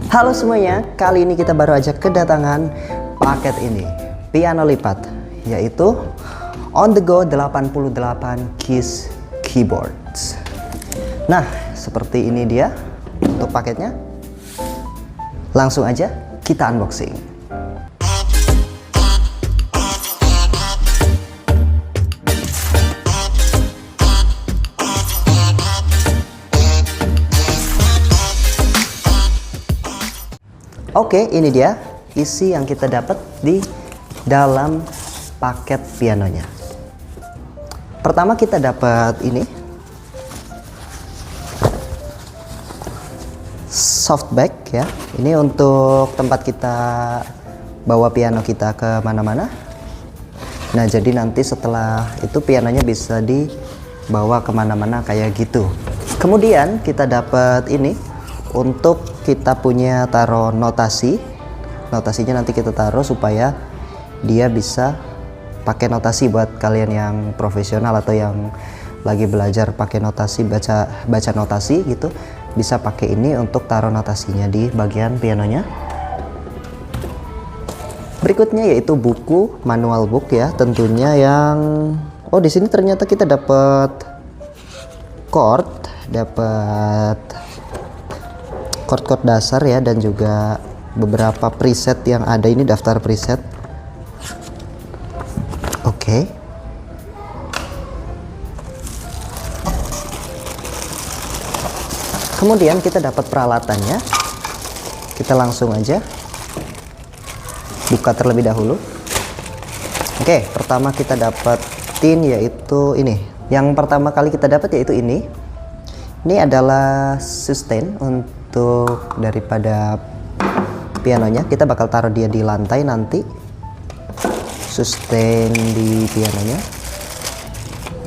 Halo semuanya, kali ini kita baru aja kedatangan paket ini, piano lipat, yaitu On The Go 88 Keys Keyboards. Nah, seperti ini dia untuk paketnya. Langsung aja kita unboxing. Oke, ini dia isi yang kita dapat di dalam paket pianonya. Pertama kita dapat ini soft bag ya. Ini untuk tempat kita bawa piano kita ke mana-mana. Nah, jadi nanti setelah itu pianonya bisa dibawa kemana-mana kayak gitu. Kemudian kita dapat ini untuk kita punya taruh notasi. Notasinya nanti kita taruh supaya dia bisa pakai notasi buat kalian yang profesional atau yang lagi belajar pakai notasi, baca notasi gitu, bisa pakai ini untuk taruh notasinya di bagian pianonya. Berikutnya yaitu buku, manual book ya, tentunya yang di sini ternyata kita dapat chord, dapat chord dasar ya, dan juga beberapa preset yang ada. Ini daftar preset. Oke. Kemudian kita dapat peralatannya. Kita langsung aja buka terlebih dahulu. Oke, pertama kita dapetin yaitu ini. Yang pertama kali kita dapat yaitu ini. Ini adalah sustain untuk daripada pianonya. Kita bakal taruh dia di lantai nanti, sustain di pianonya.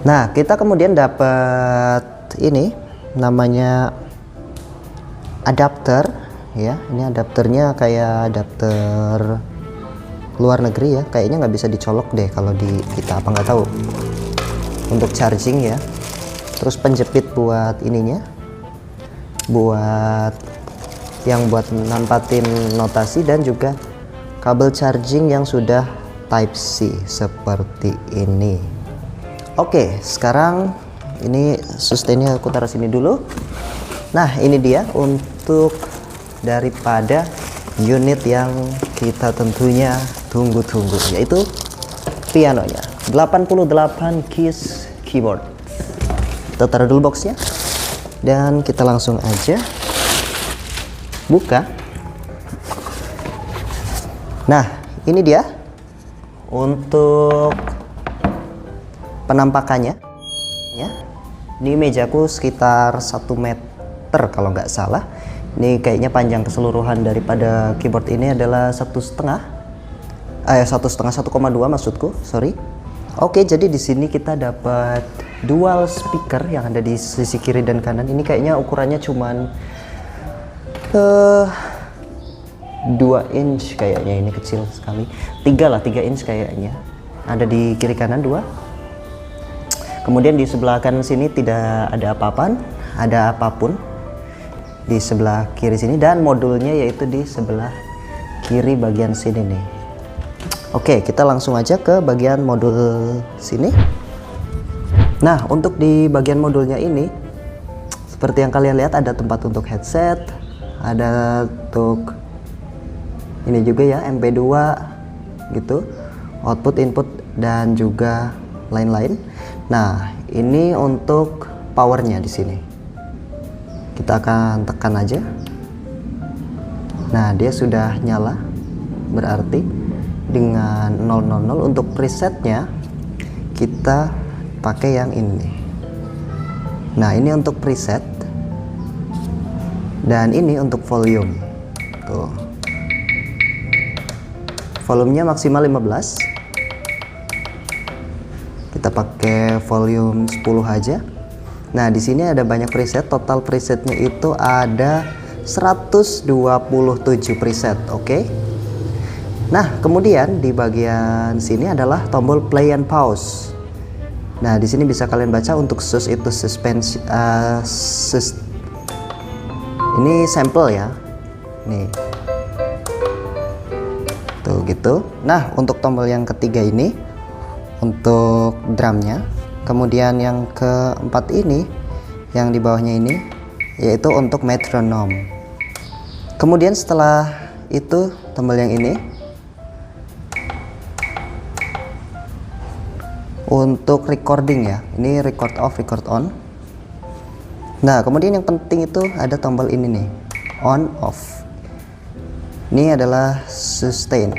Nah, kita kemudian dapat ini namanya adapter ya. Ini adapternya kayak adapter luar negeri ya, kayaknya nggak bisa dicolok deh kalau di kita, apa nggak tahu. Untuk charging ya, terus penjepit buat ininya, buat nampatin notasi, dan juga kabel charging yang sudah Type C seperti ini. Oke, sekarang ini sustainnya aku taruh sini dulu. Nah, ini dia untuk daripada unit yang kita tentunya tunggu-tunggu, yaitu pianonya 88 Keys Keyboard. Kita taruh dulu boxnya dan kita langsung aja buka. Nah, ini dia untuk penampakannya ya. Ini mejaku sekitar 1 meter kalau nggak salah. Ini kayaknya panjang keseluruhan daripada keyboard ini adalah 1,5 maksudku, sorry. Oke, jadi di sini kita dapat dual speaker yang ada di sisi kiri dan kanan. Ini kayaknya ukurannya cuman 2 inch kayaknya, ini kecil sekali. 3 inch kayaknya. Ada di kiri kanan 2. Kemudian di sebelah kanan sini tidak ada apapun di sebelah kiri sini, dan modulnya yaitu di sebelah kiri bagian sini nih. Oke, kita langsung aja ke bagian modul sini. Nah, untuk di bagian modulnya ini, seperti yang kalian lihat, ada tempat untuk headset, ada untuk ini juga ya, MP2 gitu, output, input, dan juga lain-lain. Nah, ini untuk powernya di sini. Kita akan tekan aja. Nah, dia sudah nyala, berarti dengan 000. Untuk presetnya kita pakai yang ini. Nah, ini untuk preset, dan ini untuk volume. Tuh, volumenya maksimal 15. Kita pakai volume 10 aja. Nah, di sini ada banyak preset. Total presetnya itu ada 127 preset. Oke. Nah, kemudian di bagian sini adalah tombol play and pause. Nah, di sini bisa kalian baca untuk sus itu suspension. Ini sampel ya. nih tuh gitu. Nah untuk tombol yang ketiga ini untuk drumnya, kemudian yang keempat ini yang di bawahnya ini yaitu untuk metronome. Kemudian setelah itu tombol yang ini untuk recording ya, ini record off, record on. Nah kemudian yang penting itu ada tombol ini nih, on off. Ini adalah sustain,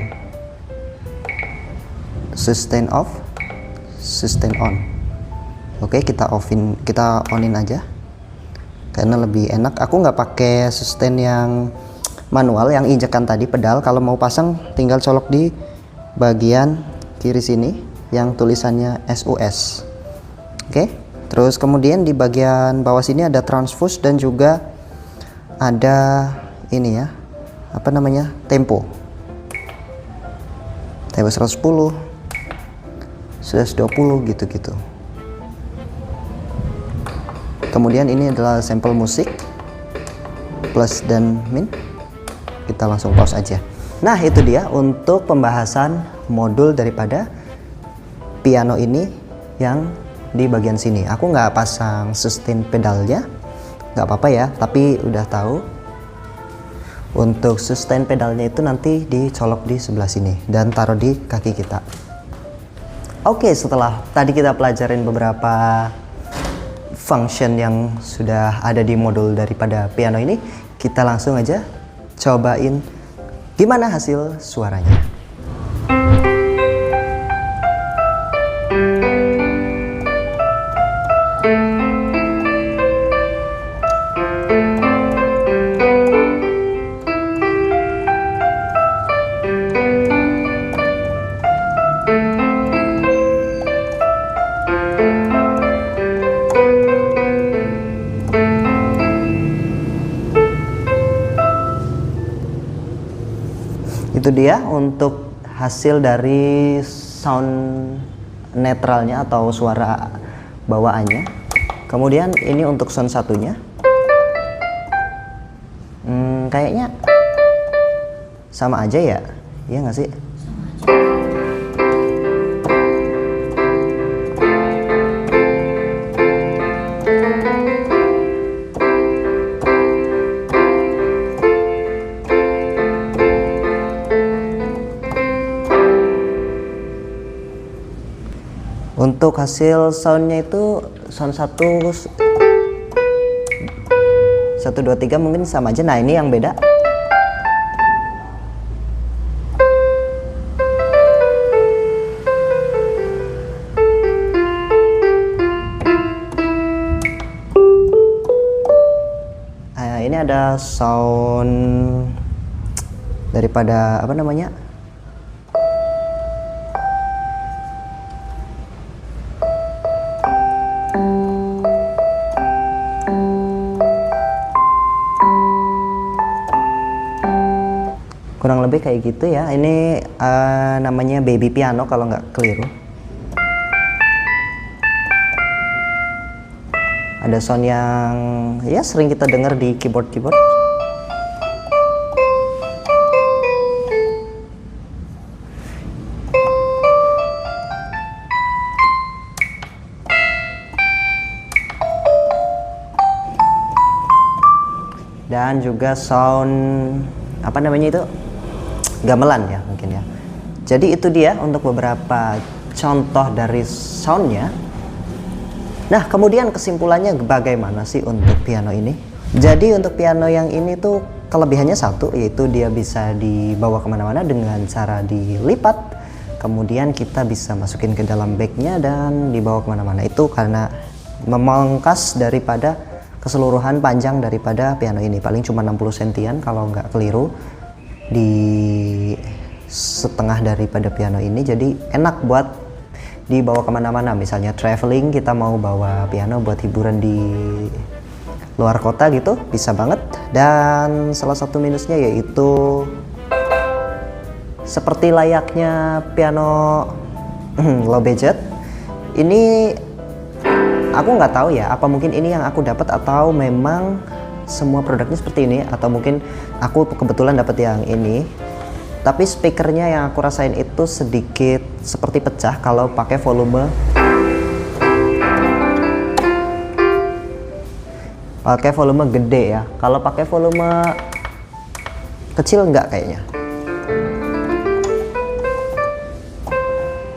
sustain off, sustain on. Oke, kita onin aja karena lebih enak. Aku nggak pakai sustain yang manual, yang injekan tadi pedal. Kalau mau pasang tinggal colok di bagian kiri sini yang tulisannya SUS. Oke, terus kemudian di bagian bawah sini ada transfuse dan juga ada ini ya, apa namanya, tempo 110, 120 gitu-gitu. Kemudian ini adalah sampel musik plus dan min. Kita langsung pause aja. Nah itu dia untuk pembahasan modul daripada piano ini yang di bagian sini. Aku nggak pasang sustain pedalnya, nggak apa-apa ya, tapi udah tahu untuk sustain pedalnya itu nanti dicolok di sebelah sini dan taruh di kaki kita. Oke, setelah tadi kita pelajarin beberapa function yang sudah ada di modul daripada piano ini, kita langsung aja cobain gimana hasil suaranya. Itu dia untuk hasil dari sound netralnya atau suara bawaannya. Kemudian ini untuk sound satunya, kayaknya sama aja ya, iya nggak sih? Untuk hasil soundnya itu sound 1, 2, 3 mungkin sama aja. Nah ini yang beda. Nah, ini ada sound daripada apa namanya? Kurang lebih kayak gitu ya. Ini namanya baby piano kalau nggak keliru. Ada sound yang ya sering kita dengar di keyboard-keyboard. Dan juga sound apa namanya itu, gamelan ya mungkin ya. Jadi itu dia untuk beberapa contoh dari soundnya. Nah kemudian kesimpulannya bagaimana sih untuk piano ini? Jadi untuk piano yang ini tuh kelebihannya satu, yaitu dia bisa dibawa kemana-mana dengan cara dilipat. Kemudian kita bisa masukin ke dalam bagnya dan dibawa kemana-mana. Itu karena memangkas daripada keseluruhan panjang daripada piano ini, paling cuma 60 sentian kalau nggak keliru di setengah daripada piano ini. Jadi enak buat dibawa kemana-mana, misalnya traveling, kita mau bawa piano buat hiburan di luar kota gitu, bisa banget. Dan salah satu minusnya yaitu seperti layaknya piano low budget ini, aku nggak tahu ya, apa mungkin ini yang aku dapat atau memang semua produknya seperti ini, atau mungkin aku kebetulan dapat yang ini. Tapi speakernya yang aku rasain itu sedikit seperti pecah kalau pakai volume gede ya. Kalau pakai volume kecil enggak kayaknya.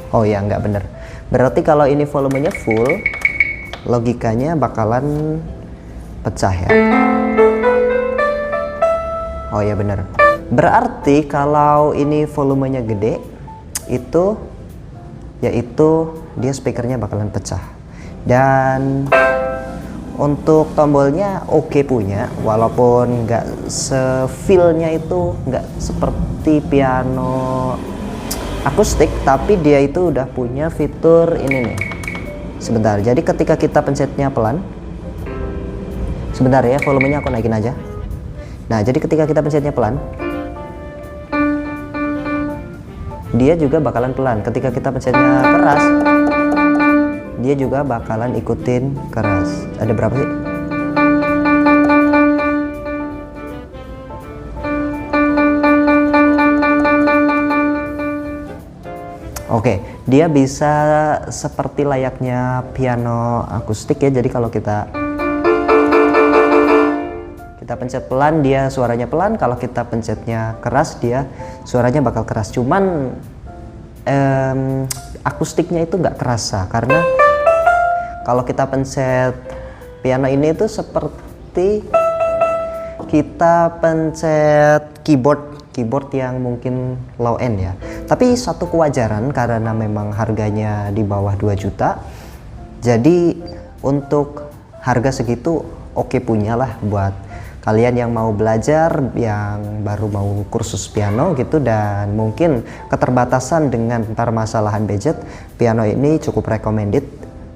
Oh ya, enggak bener. Berarti kalau ini volumenya full, logikanya bakalan pecah ya. Oh ya bener. Berarti kalau ini volumenya gede, yaitu dia speakernya bakalan pecah. Dan untuk tombolnya oke punya, walaupun nggak se-feel-nya itu nggak seperti piano akustik, tapi dia itu udah punya fitur ini nih. Sebentar, jadi ketika kita pencetnya pelan, sebentar ya, volumenya aku naikin aja. Nah, jadi ketika kita pencetnya pelan, dia juga bakalan pelan. Ketika kita pencetnya keras, dia juga bakalan ikutin keras. Ada berapa sih? Oke, dia bisa seperti layaknya piano akustik ya. Jadi kalau kita pencet pelan, dia suaranya pelan. Kalau kita pencetnya keras, dia suaranya bakal keras. Cuman akustiknya itu nggak kerasa, karena kalau kita pencet piano ini itu seperti kita pencet keyboard yang mungkin low end ya. Tapi satu kewajaran karena memang harganya di bawah 2 juta. Jadi untuk harga segitu oke punya lah buat kalian yang mau belajar, yang baru mau kursus piano gitu, dan mungkin keterbatasan dengan permasalahan budget, piano ini cukup recommended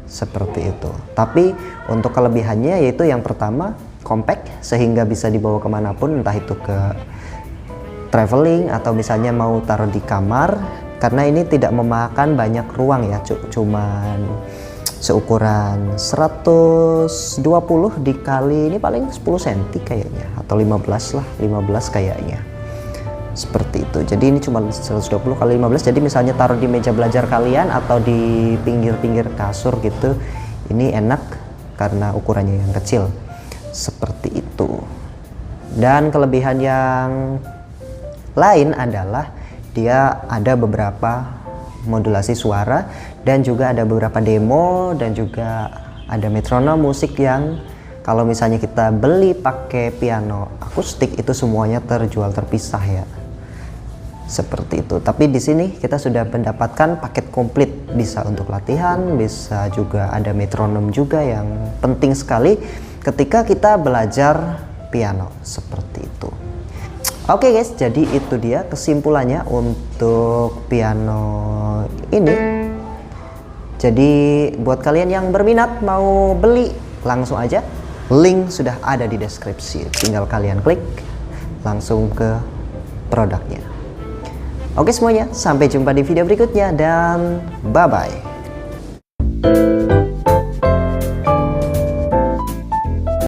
seperti itu. Tapi untuk kelebihannya yaitu yang pertama, compact sehingga bisa dibawa kemanapun, entah itu ke traveling atau misalnya mau taruh di kamar, karena ini tidak memakan banyak ruang ya, cuman seukuran 120 dikali ini paling 10 cm kayaknya, atau 15 lah, 15 kayaknya seperti itu. Jadi ini cuma 120 kali 15, jadi misalnya taruh di meja belajar kalian atau di pinggir-pinggir kasur gitu, ini enak karena ukurannya yang kecil seperti itu. Dan kelebihan yang lain adalah dia ada beberapa modulasi suara, dan juga ada beberapa demo, dan juga ada metronom musik yang kalau misalnya kita beli pakai piano akustik itu semuanya terjual terpisah ya, seperti itu. Tapi di sini kita sudah mendapatkan paket komplit, bisa untuk latihan, bisa juga ada metronom juga yang penting sekali ketika kita belajar piano seperti itu. Oke guys, jadi itu dia kesimpulannya untuk piano ini. Jadi buat kalian yang berminat mau beli, langsung aja, link sudah ada di deskripsi, tinggal kalian klik langsung ke produknya. Oke semuanya, sampai jumpa di video berikutnya dan bye bye.